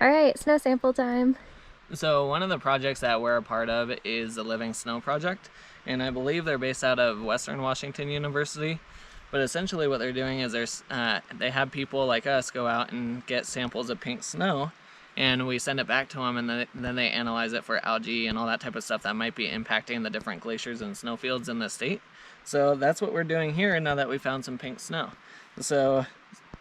All right, snow sample time. So one of the projects that we're a part of is the Living Snow Project, and I believe they're based out of Western Washington University. But essentially what they're doing is they have people like us go out and get samples of pink snow, and we send it back to them, and then they analyze it for algae and all that type of stuff that might be impacting the different glaciers and snowfields in the state. So that's what we're doing here now that we found some pink snow. So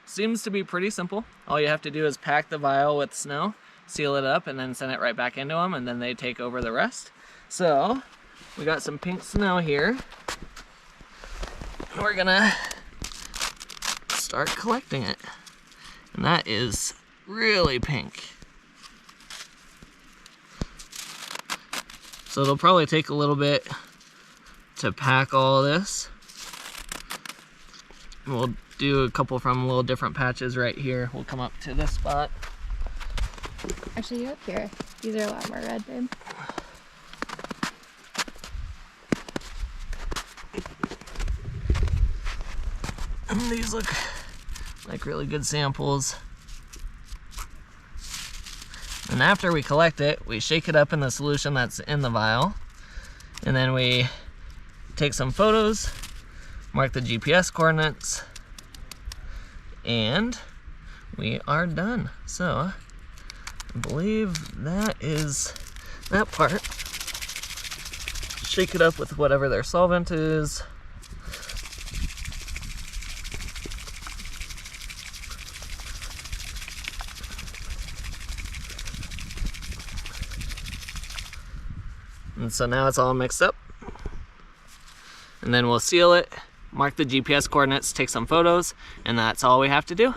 seems to be pretty simple. All you have to do is pack the vial with snow, seal it up, and then send it right back into them, and then they take over the rest. So we got some pink snow here. We're gonna start collecting it. And that is really pink. So it'll probably take a little bit to pack all this. We'll do a couple from little different patches right here. We'll come up to this spot. Actually, you up here. These are a lot more red, babe. And these look like really good samples. And after we collect it, we shake it up in the solution that's in the vial. And then we take some photos, mark the GPS coordinates, and we are done. So I believe that is that part. Shake it up with whatever their solvent is. And so now it's all mixed up. And then we'll seal it, mark the GPS coordinates, take some photos, and that's all we have to do.